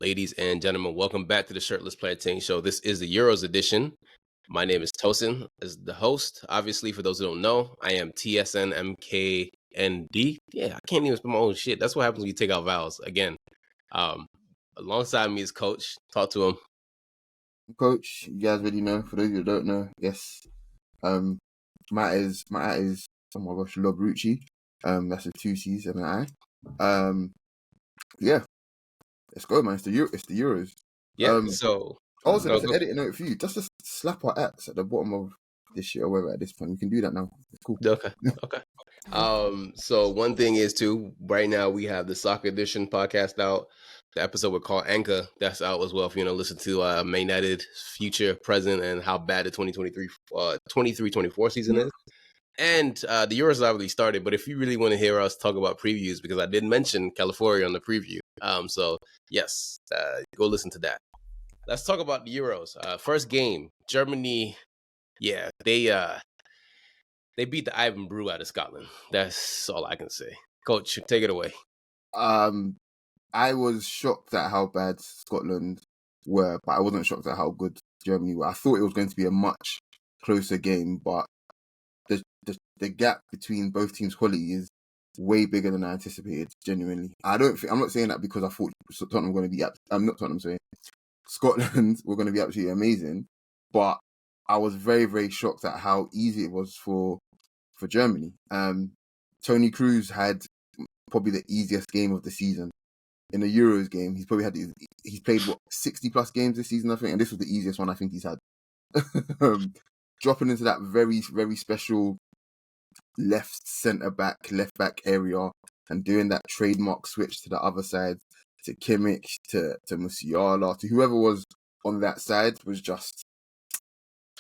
Ladies and gentlemen, welcome back to the Shirtless Plantain Show. This is the Euros edition. My name is Tosin, as the host. Obviously, for those who don't know, I am TSNMKND. Yeah, I can't even spell my own shit. That's what happens when you take out vowels. Again, alongside me is Coach. Talk to him. Coach, you guys already know. For those who don't know, yes. My is oh my gosh, Lobrucci. That's a 2 C's and an I. Yeah. Let's go, man. It's the Euros. Yeah. So also, just an editing note for you. Just slap our X at the bottom of this shit or whatever. At this point, we can do that now. It's cool. Okay. So one thing is too. Right now, we have the Soccer Edition podcast out. The episode we call Anchor. That's out as well. If you want to listen to main edited future, present, and how bad the 23-24 season is. And the Euros already started, but if you really want to hear us talk about previews, because I did mention California on the preview. So yes, go listen to that. Let's talk about the Euros. First game, Germany. Yeah, they beat the Ivan Brew out of Scotland. That's all I can say. Coach, take it away. I was shocked at how bad Scotland were, but I wasn't shocked at how good Germany were. I thought it was going to be a much closer game, but the gap between both teams' quality is way bigger than I anticipated. Genuinely, I'm not saying that because I thought Tottenham were going to be. I'm not Tottenham saying Scotland were going to be absolutely amazing, but I was very, very shocked at how easy it was for Germany. Tony Cruz had probably the easiest game of the season. In the Euros game, he's played 60 plus games this season, I think, and this was the easiest one I think he's had. Dropping into that very, very special left back area and doing that trademark switch to the other side, to Kimmich, to Musiala, to whoever was on that side, was just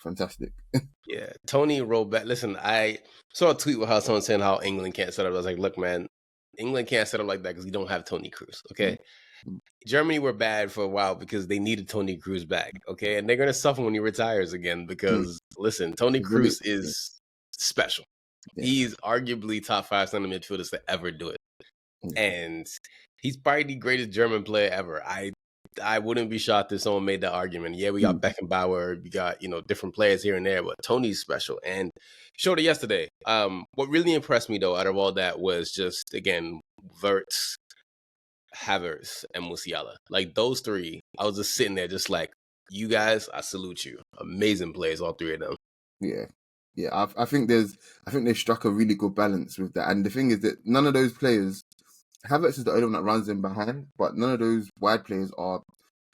fantastic. Yeah, Tony rolled back. Listen, I saw a tweet with how someone saying how England can't set up. I was like, look, man, England can't set up like that because you don't have Tony Cruz, okay? Mm-hmm. Germany were bad for a while because they needed Tony Cruz back, okay? And they're going to suffer when he retires again because, listen, Tony Cruz is special. Yeah. He's arguably top 5 center midfielders to ever do it. And he's probably the greatest German player ever. I wouldn't be shocked if someone made that argument. Yeah, we got Beckenbauer, we got, different players here and there, but Tony's special. And showed it yesterday. What really impressed me, though, out of all that was just, again, Wirtz, Havertz, and Musiala. Like, those three, I was just sitting there just like, you guys, I salute you. Amazing players, all three of them. Yeah. Yeah, I think they struck a really good balance with that. And the thing is that none of those players, Havertz is the only one that runs in behind, but none of those wide players are.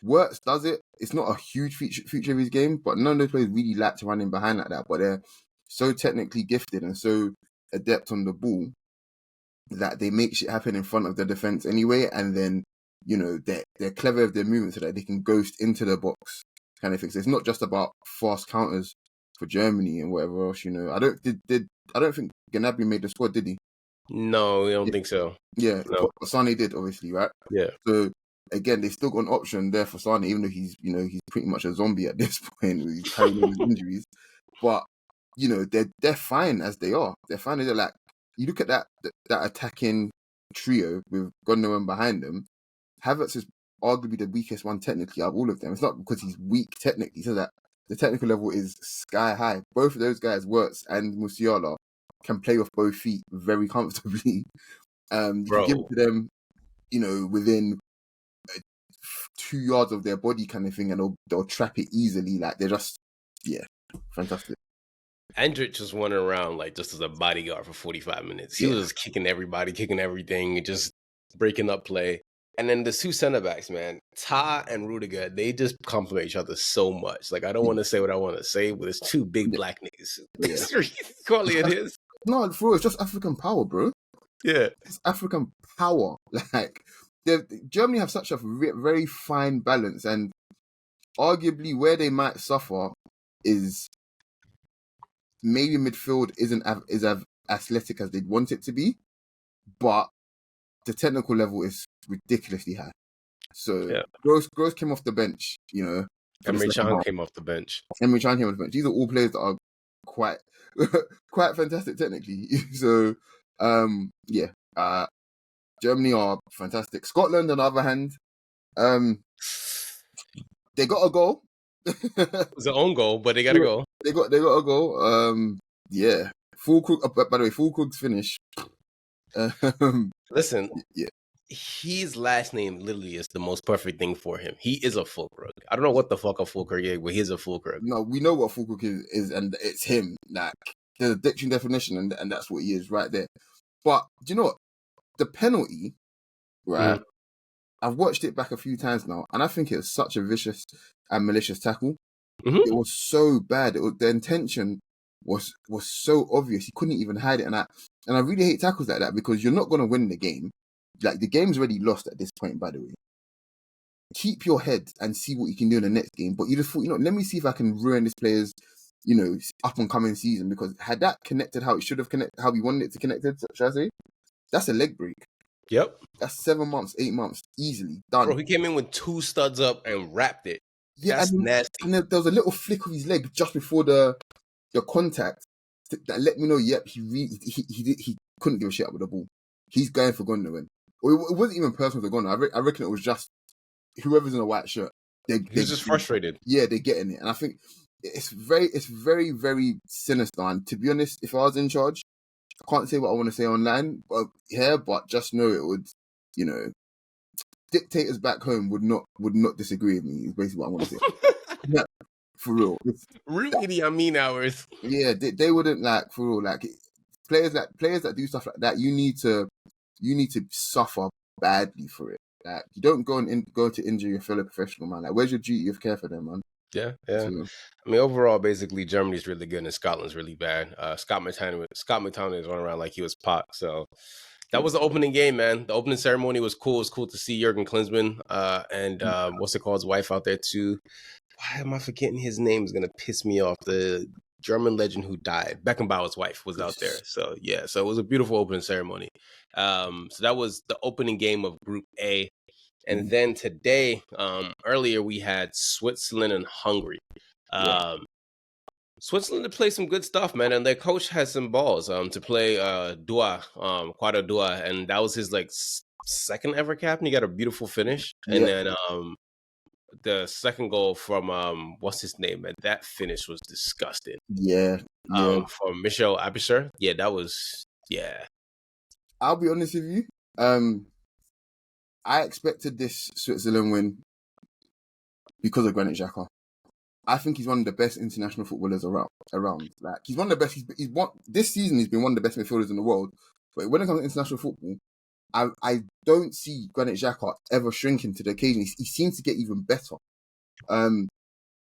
Wirtz does it. It's not a huge feature of his game, but none of those players really like to run in behind like that. But they're so technically gifted and so adept on the ball that they make shit happen in front of the defense anyway. And then, they're clever with their movement so that they can ghost into the box kind of thing. So it's not just about fast counters for Germany and whatever else, I don't think Gnabry made the squad, did he? No, I don't think so. Yeah, no. Sane did, obviously, right? Yeah. So again, they still got an option there for Sane, even though he's pretty much a zombie at this point with his carrying injuries. But they're fine as they are. They're fine. They're like, you look at that attacking trio with God no one behind them. Havertz is arguably the weakest one technically out of all of them. It's not because he's weak technically, so that the technical level is sky high. Both of those guys, Wirtz and Musiala, can play with both feet very comfortably. You can give it to them, within 2 yards of their body kind of thing, and they'll trap it easily. Like, they're just, fantastic. Andrich just went around like just as a bodyguard for 45 minutes. He was just kicking everybody, kicking everything, just breaking up play. And then the 2 center backs, man, Ta and Rudiger, they just compliment each other so much. Like, I don't want to say what I want to say, but it's 2 big black niggas. That's quality it is. No, bro, it's just African power, bro. Yeah. It's African power. Like, Germany have such a very fine balance, and arguably where they might suffer is maybe midfield isn't as athletic as they'd want it to be, but the technical level is ridiculously high. So Gross came off the bench, Emre Can came off the bench. Emre Can came off the bench. These are all players that are quite fantastic technically. So Germany are fantastic. Scotland, on the other hand, They got a goal. It's an own goal, but they gotta go. They got a goal. Yeah. Full Cook. By the way, Full Cook's finish. Listen, Yeah. his last name literally is the most perfect thing for him. He is a full crook. I don't know what the fuck a full crook is, but he's a full crook. No, we know what Full Cook is, and it's him. Like there's a dictionary definition, and that's what he is right there. But do you know what? The penalty, right? I've watched it back a few times now, and I think it was such a vicious and malicious tackle. It was so bad. The intention was so obvious. He couldn't even hide it, and I really hate tackles like that because you're not going to win the game. Like the game's already lost at this point. By the way, keep your head and see what you can do in the next game. But you just thought, let me see if I can ruin this player's, up and coming season, because had that connected how it should have connected, how we wanted it to connect, should I say? That's a leg break. Yep. That's 7 months, 8 months, easily done. Bro, he came in with 2 studs up and wrapped it. Yeah, that's nasty. And there was a little flick of his leg just before the contact that let me know. Yep, he couldn't give a shit up with the ball. He's going for Gunner win. It wasn't even personal to Gunner. I reckon it was just whoever's in a white shirt. He's just frustrated. Yeah, they're getting it, and I think it's very, very sinister. And to be honest, if I was in charge, I can't say what I want to say online, but just know it would, dictators back home would not disagree with me. Is basically what I want to say. Yeah, for real. Real Idi Amin hours. Yeah, they wouldn't, like, for real. Like players that do stuff like that, you need to suffer badly for it. Like you don't go to injure your fellow professional, man. Like where's your duty of care for them, man? Yeah. So, I mean, overall, basically, Germany's really good and Scotland's really bad. Scott McTominay is running around like he was Pac. So that was the opening game, man. The opening ceremony was cool. It was cool to see Jurgen Klinsmann and what's it called, his wife out there too. Why am I forgetting his name? Is gonna piss me off. The German legend who died, Beckenbauer's wife, was out there. So yeah, so it was a beautiful opening ceremony. So that was the opening game of Group A. And then today, earlier we had Switzerland and Hungary. Switzerland to play some good stuff, man, and their coach has some balls to play Quadra Dua, and that was his like second ever cap, and he got a beautiful finish. And then the second goal from what's his name, man, that finish was disgusting. From Michel Abisher. Yeah, that was I'll be honest with you. I expected this Switzerland win because of Granit Xhaka. I think he's one of the best international footballers around. Like he's one of the best. He's one this season. He's been one of the best midfielders in the world. But when it comes to international football, I don't see Granit Xhaka ever shrinking to the occasion. He seems to get even better.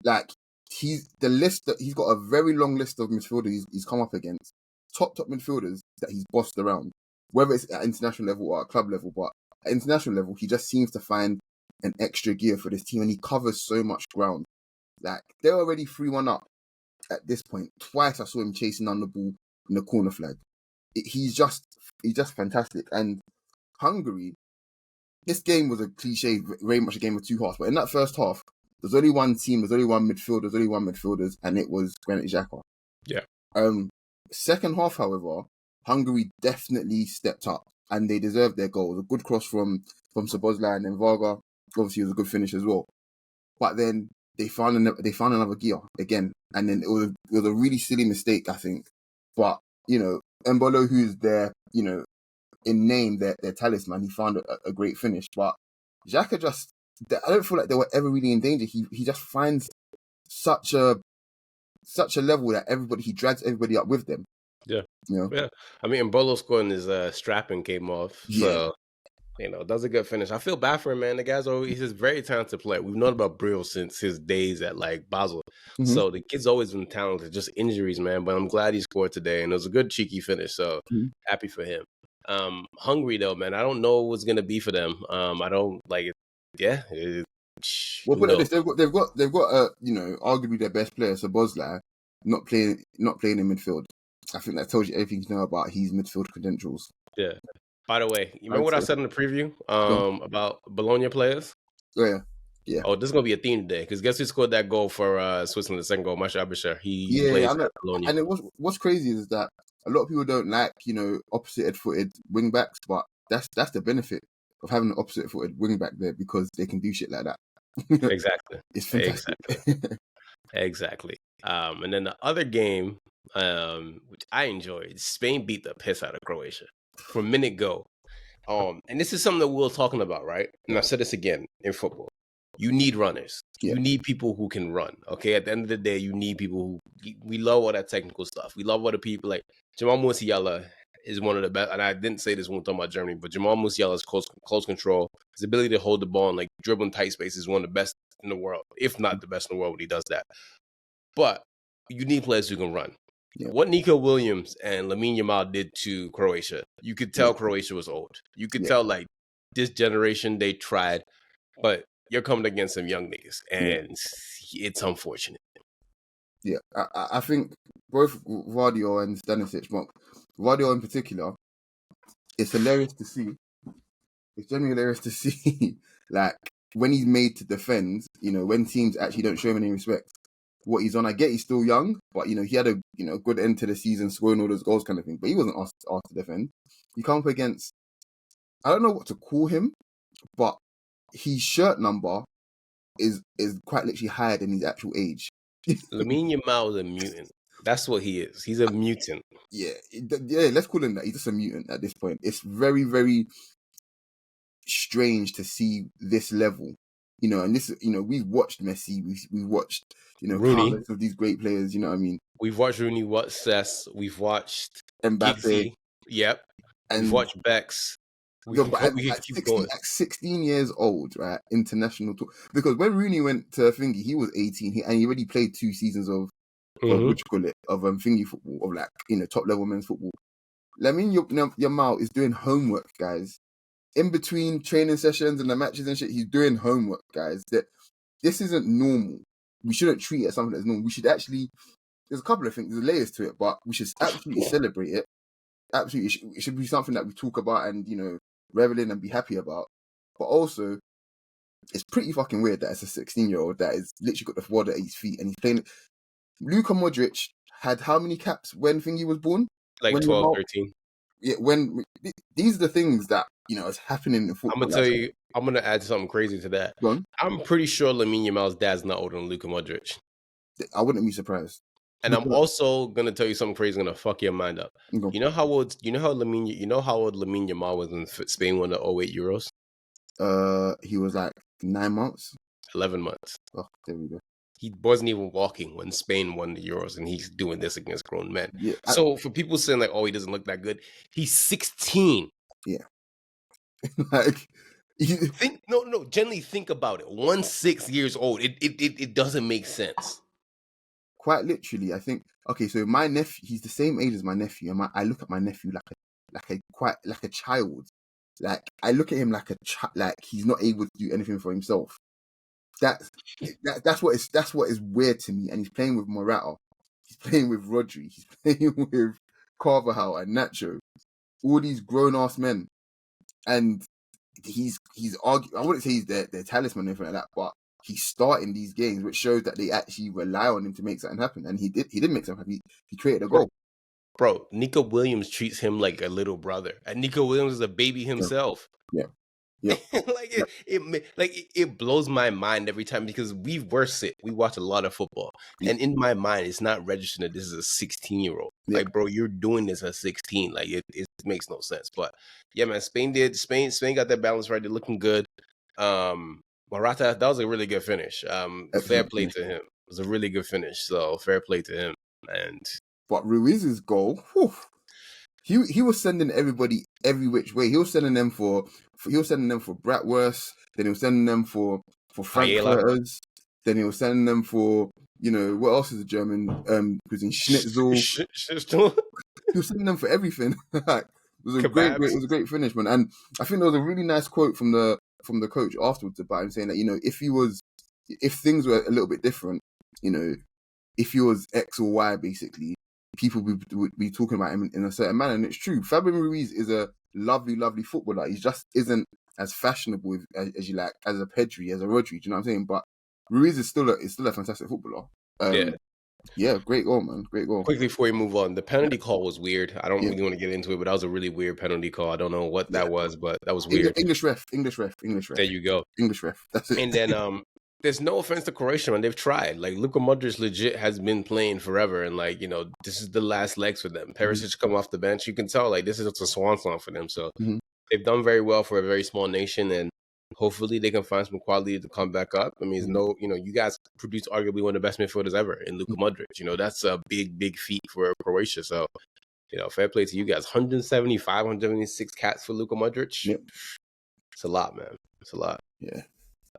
Like he's got a very long list of midfielders he's come up against. Top midfielders that he's bossed around, whether it's at international level or at club level, but at international level, he just seems to find an extra gear for this team, and he covers so much ground. Like, they're already 3-1 up at this point. Twice I saw him chasing down the ball in the corner flag. He's just fantastic. And Hungary, this game was a cliche, very much a game of two halves. But in that first half, there's only one team, there's only one midfielders, and it was Granit Xhaka. Yeah. Second half, however, Hungary definitely stepped up, and they deserved their goal. It was a good cross from Szoboszlai, and then Varga obviously was a good finish as well. But then they found another gear again, and then it was a really silly mistake, I think. But Embolo, who's their in name their talisman, he found a great finish. But Xhaka I don't feel like they were ever really in danger. He just finds such a level that he drags everybody up with them. Yeah. Yeah. I mean, Embolo scoring his strapping came off. So that's a good finish. I feel bad for him, man. The guy's he's a very talented player. We've known about Brill since his days at like Basel. Mm-hmm. So the kid's always been talented, just injuries, man. But I'm glad he scored today, and it was a good cheeky finish. So happy for him. Hungary though, man. I don't know what's gonna be for them. I don't like it. Yeah. Well, put it like this: they've got arguably their best player, Szoboszlai, not playing in midfield. I think that tells you everything you know about his midfield credentials. Yeah. By the way, you remember what I said in the preview about Bologna players? Oh, yeah. Oh, this is gonna be a theme today because guess who scored that goal for Switzerland? The second goal, Michel Abisher. He plays at Bologna. And what's crazy is that a lot of people don't like opposite footed wing backs, but that's the benefit of having an opposite-footed wing back there because they can do shit like that. Exactly. It's fantastic. Exactly. And then the other game, which I enjoyed, Spain beat the piss out of Croatia from minute go. And this is something that we were talking about, right? And I said this again in football. You need runners. Yeah. You need people who can run. Okay. At the end of the day, you need people who we love all that technical stuff. We love all the people like Jamal Musiala is one of the best. And I didn't say this when we talking about Germany, but Jamal Musiala's close control, his ability to hold the ball and like dribbling tight space is one of the best in the world, if not the best in the world when he does that. But you need players who can run. Yeah. What Nico Williams and Lamine Yamal did to Croatia, you could tell Croatia was old. You could tell like this generation they tried, but you're coming against some young niggas, and it's unfortunate. Yeah, I think both Vardio and Stanisic, but Vardio in particular, it's hilarious to see. It's genuinely hilarious to see, like, when he's made to defend, when teams actually don't show him any respect, what he's on. I get he's still young, but, he had a, good end to the season, scoring all those goals kind of thing, but he wasn't asked to defend. You come up against, I don't know what to call him, but his shirt number is quite literally higher than his actual age. Lamine Yamal is a mutant. That's what he is. He's a mutant. Yeah, let's call him that. He's just a mutant at this point. It's very, very strange to see this level, and this, we've watched Messi, we've watched, Rooney. countless of these great players, you know what I mean? We've watched Rooney, Cess, we've watched Mbappe. Giggsy. Yep. And we've watched Bex. At 16 years old, right? International tour. Because when Rooney went to Thingy, he was 18, and he already played 2 seasons of what you call it, of Thingy football, of like, top level men's football. Lamine Yamal is doing homework, guys. In between training sessions and the matches and shit, he's doing homework, guys. That this isn't normal. We shouldn't treat it as something that's normal. We should actually. There's a couple of things, there's layers to it, but we should absolutely celebrate it. Absolutely, it should be something that we talk about and revel in and be happy about. But also, it's pretty fucking weird that it's a 16-year-old that is literally got the world at his feet and he's playing. Luka Modric had how many caps when Thingy was born? Like 12, 13. Yeah, these are the things that is happening in football. I'm gonna tell you, I'm gonna add something crazy to that. Go on. I'm pretty sure Lamine Yamal's dad's not older than Luka Modric. I wouldn't be surprised. And I'm also gonna tell you something crazy, gonna fuck your mind up. You know how old Lamine Yamal was when Spain won the 08 Euros? He was like 9 months. 11 months. Oh, there we go. He wasn't even walking when Spain won the Euros, and he's doing this against grown men. Yeah, so for people saying like, "Oh, he doesn't look that good," he's 16. Yeah. Like, Generally think about it. 16 years old, it doesn't make sense. Quite literally, I think. Okay, so my nephew, he's the same age as my nephew, and I look at my nephew like a child. Like, I look at him like like he's not able to do anything for himself. That's what is weird to me. And he's playing with Morata, he's playing with Rodri, he's playing with Carvajal and Nacho, all these grown ass men, and he's arguing. I wouldn't say he's their talisman or anything like that, but he's starting these games, which shows that they actually rely on him to make something happen. And he did make something happen. He created a goal. Bro, Nico Williams treats him like a little brother, and Nico Williams is a baby himself. Yeah. It blows my mind every time because we watch a lot of football, and in my mind, it's not registered that this is a 16-year-old. Yeah. Like, bro, you're doing this at 16. Like, it makes no sense. But yeah, man, Spain got that balance right. They're looking good. Morata, that was a really good finish. Fair play to him. It was a really good finish. So fair play to him. But Ruiz's goal, he was sending everybody every which way. He was sending them for bratwurst. Then he was sending them for frankfurters. Then he was sending them for what else is a German cuisine? Schnitzel. He was sending them for everything. It was a great finish, man. And I think there was a really nice quote from the coach afterwards about him saying that if things were a little bit different, if he was X or Y, basically, people would be talking about him in a certain manner. And it's true. Fabian Ruiz is a lovely, lovely footballer. He just isn't as fashionable as you like, as a Pedri, as a Rodri. Do you know what I'm saying? But Ruiz is still a fantastic footballer. Yeah, great goal, man. Great goal. Quickly before we move on, the penalty call was weird. I don't Yeah, really want to get into it, but that was a really weird penalty call. I don't know what yeah. that was, but that was weird. English ref, English ref, English There ref, you go. English ref. That's it. And then there's no offense to Croatia, and they've tried. Like Luka Modric legit has been playing forever, and like this is the last legs for them. Perisic come off the bench, you can tell like this is a swan song for them. So Mhm. they've done very well for a very small nation, and hopefully they can find some quality to come back up. I mean, it's Mhm. you guys produced arguably one of the best midfielders ever in Luka Modric. That's a big feat for Croatia. So fair play to you guys. 175, 176 cats for Luka Modric. Yep. It's a lot, man. It's a lot. Yeah.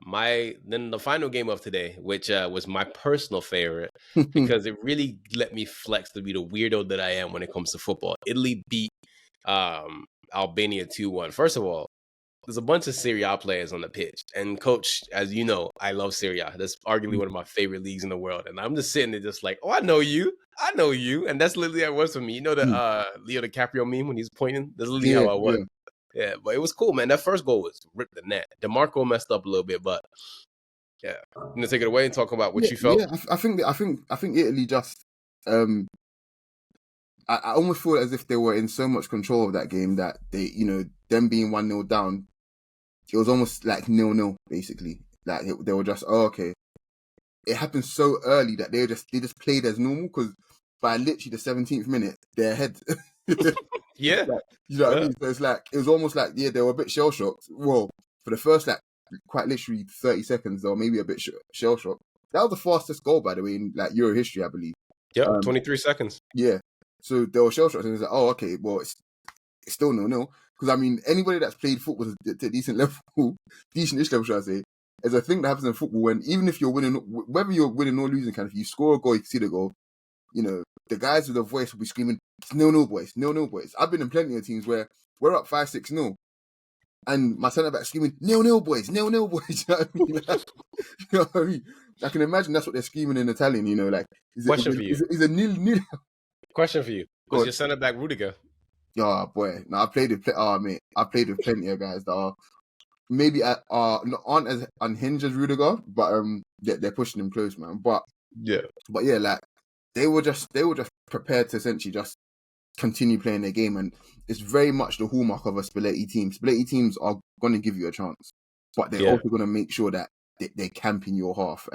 Then the final game of today, which was my personal favorite because it really let me flex to be the weirdo that I am when it comes to football. Italy beat Albania 2-1. First of all, there's a bunch of Serie A players on the pitch, and coach, as you know, I love Serie A. That's arguably one of my favorite leagues in the world, and I'm just sitting there just like, oh, I know you, and that's literally how it was for me. You know the Leo DiCaprio meme when he's pointing. That's literally Yeah, how I was. yeah. Yeah, but it was cool, man. That first goal was ripped the net. DeMarco messed up a little bit, but yeah. You gonna take it away and talk about what Yeah, you felt? yeah. I think Italy just I almost feel as if they were in so much control of that game that they, them being 1-0 down, it was almost like 0-0 basically. Like they were just, oh, okay. It happened so early that they just played as normal because by literally the 17th minute, they're ahead. Yeah. Like, you know what I mean? So it was almost like, yeah, they were a bit shell shocked. Well, for the first quite literally 30 seconds, they were maybe a bit shell shocked. That was the fastest goal, by the way, in like Euro history, I believe. Yep, 23 seconds. Yeah. So they were shell shocked, and it's like, oh, okay, well, it's still 0-0. Because I mean, anybody that's played football to a decent level, decent-ish level, should I say, is a thing that happens in football when even if you're winning, whether you're winning or losing, kind of, if you score a goal, you can see the goal. The guys with the voice will be screaming, 0-0 boys, 0-0 boys. I've been in plenty of teams where we're up 5-6-0. And my centre back screaming, 0-0 boys, 0-0 boys. You know what I mean? You know what I mean? I can imagine that's what they're screaming in Italian, like, Question for you. Is it nil? Question for you. Was your centre back Rudiger? Yeah, boy. No, I played with plenty of guys that are maybe aren't as unhinged as Rudiger, but they're pushing him close, man. But yeah, like they were just prepared to essentially just continue playing their game, and it's very much the hallmark of a Spalletti team. Spalletti teams are going to give you a chance, but they're also going to make sure that they camp in your half.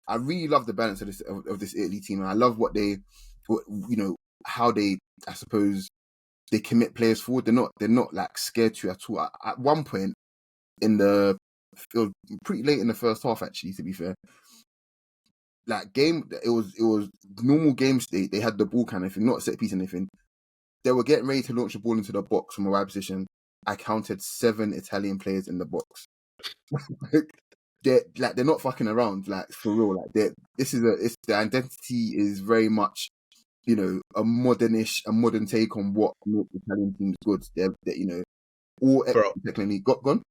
I really love the balance of this Italy team, and I love how they, I suppose, they commit players forward. They're not like scared to at all. At one point it was pretty late in the first half, actually, to be fair. Like it was normal game state. They had the ball kind of thing, not set piece or anything. They were getting ready to launch the ball into the box from a wide position. I counted 7 Italian players in the box. They're not fucking around, like, for real. Like the identity is very much, a modern take on what makes Italian teams good. They're all technically gone.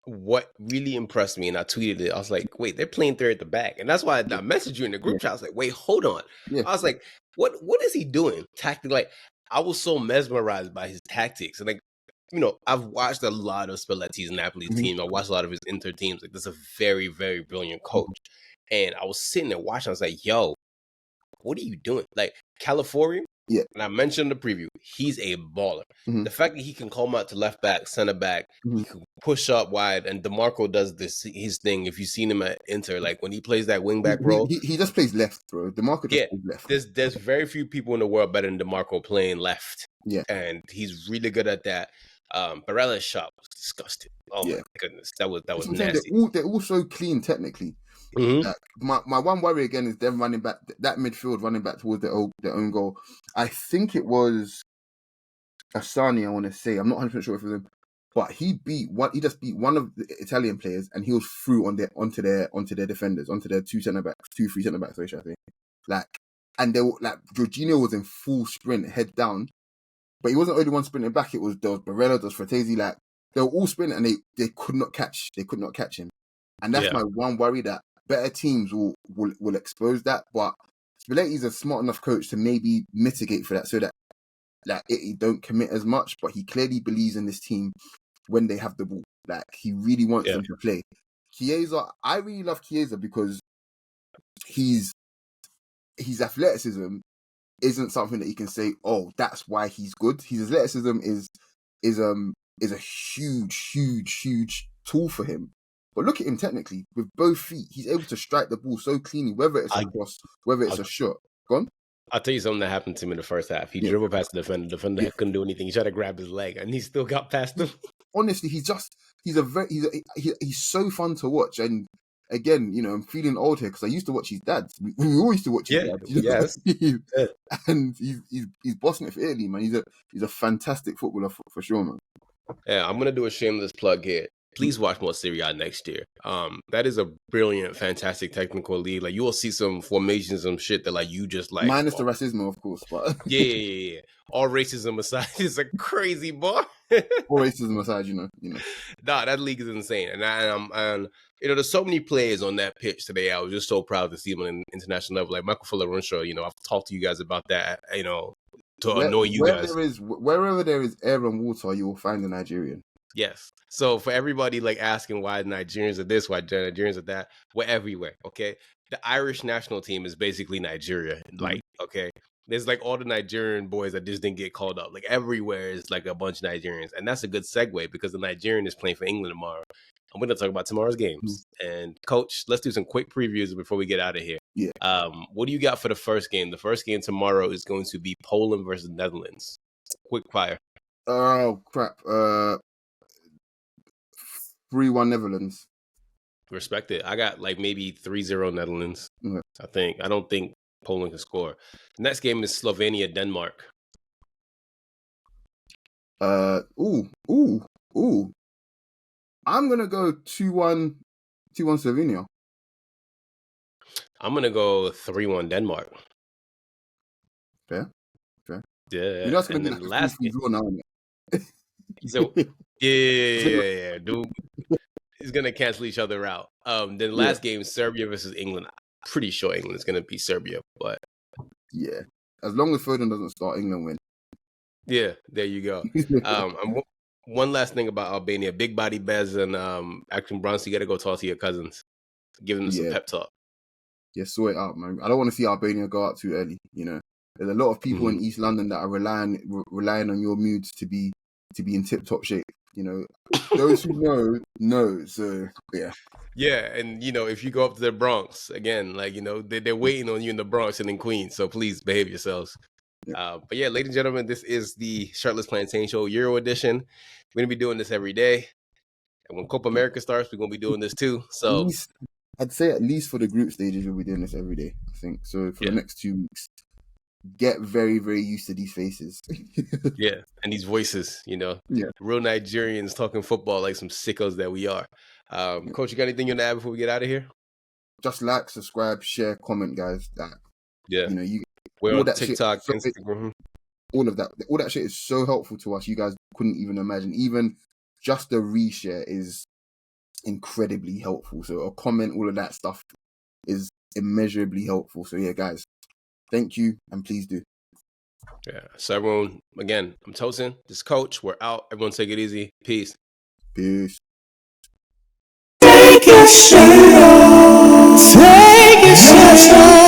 What really impressed me, and I tweeted it, I was like, wait, they're playing third at the back. And that's why I messaged you in the group chat. I was like, wait, hold on. Yeah. I was like, what is he doing tactically? Like, I was so mesmerized by his tactics. And like, I've watched a lot of Spalletti's Napoli's team. I watched a lot of his Inter teams. Like, this is a very, very brilliant coach. And I was sitting there watching. I was like, yo, what are you doing? Like, California, and I mentioned in the preview, he's a baller. The fact that he can come out to left back, center back, he can push up wide, and DeMarco does his thing. If you've seen him at Inter, like when he plays that wing back role, he just plays left, bro. DeMarco just plays left. There's very few people in the world better than DeMarco playing left. Yeah, and he's really good at that. Barella's shot was disgusting. Oh my goodness, that was nasty. They're all so clean technically. Like, my one worry again is them running back, that midfield running back towards their own goal. I think it was Asani, I want to say. I'm not 100% sure if it was him, but he just beat one of the Italian players, and he was through onto their defenders, onto their 2 centre backs, 2-3 centre backs, I think. Like, and they were like, Jorginho was in full sprint, head down, but he wasn't the only one sprinting back. There was Barella, there was Fratesi, like they were all sprinting, and they could not catch him. And that's my one worry, that better teams will expose that, but Spalletti's a smart enough coach to maybe mitigate for that, so that he don't commit as much. But he clearly believes in this team when they have the ball. Like, he really wants them to play. Chiesa, I really love Chiesa because he's his athleticism isn't something that you can say, oh, that's why he's good. His athleticism is a huge tool for him. But look at him technically with both feet. He's able to strike the ball so cleanly, whether it's a cross, whether it's a shot. Gone. I'll tell you something that happened to him in the first half. He dribbled past the defender. The defender couldn't do anything. He tried to grab his leg, and he still got past him. Honestly, he's so fun to watch. And again, you know, I'm feeling old here because I used to watch his dad. We all used to watch his dad. Yes. And he's bossing it for Italy, man. He's a fantastic footballer for sure, man. Yeah, I'm gonna do a shameless plug here. Please watch more Serie A next year. That is a brilliant, fantastic technical league. Like you will see some formations, some shit that like you just like minus the racism, of course, but yeah. All racism aside, it's a crazy bar. All racism aside, you know. Nah, that league is insane, and you know, there's so many players on that pitch today. I was just so proud to see them on an international level, like Michael Fuller. You know, I've talked to you guys about that. You know, to annoy you guys. Wherever there is air and water, you will find a Nigerian. Yes. So for everybody like asking why Nigerians are this, why Nigerians are that, we're everywhere. Okay. The Irish national team is basically Nigeria. Like, okay. There's like all the Nigerian boys that just didn't get called up. Like everywhere is like a bunch of Nigerians. And that's a good segue because the Nigerian is playing for England tomorrow. I'm going to talk about tomorrow's games. And coach, let's do some quick previews before we get out of here. Yeah. What do you got for the first game? The first game tomorrow is going to be Poland versus Netherlands. Quick fire. Oh, crap. 3-1 Netherlands. Respect it. I got like maybe 3-0 Netherlands. Okay. I don't think Poland can score. The next game is Slovenia, Denmark. Ooh. I'm gonna go 2-1 Slovenia. I'm gonna go 3-1 Denmark. Fair. Yeah. You know, that's gonna and be then like last game. Now, So yeah. Dude, he's gonna cancel each other out. Then last game, Serbia versus England. I'm pretty sure England is gonna beat Serbia, but yeah, as long as Foden doesn't start, England win. Yeah, there you go. One last thing about Albania: big body Bez and Action Bronson. You got to go talk to your cousins, give them some pep talk. Yeah, sort it out, man. I don't want to see Albania go out too early. You know, there's a lot of people in East London that are relying on your moods to be in tip top shape. You know, those who know. So yeah. Yeah, and you know, if you go up to the Bronx again, like you know, they're waiting on you in the Bronx and in Queens. So please behave yourselves. Yeah. But yeah, ladies and gentlemen, this is the Shirtless Plantain Show Euro edition. We're gonna be doing this every day, and when Copa America starts, we're gonna be doing this too. So I'd say at least for the group stages, we'll be doing this every day. I think so. For the next 2 weeks, get very, very used to these faces. Yeah, and these voices, you know, real Nigerians talking football like some sickos that we are. Coach, you got anything you want to add before we get out of here? Just like, subscribe, share, comment, guys. You know, we're on TikTok, Instagram. All of that. All that shit is so helpful to us. You guys couldn't even imagine. Even just the reshare is incredibly helpful. So a comment, all of that stuff is immeasurably helpful. So yeah, guys, thank you and please do. Yeah. So everyone, again, I'm Tosin. This is Coach. We're out. Everyone take it easy. Peace. Peace. Take your shirt off. Take your shirt off.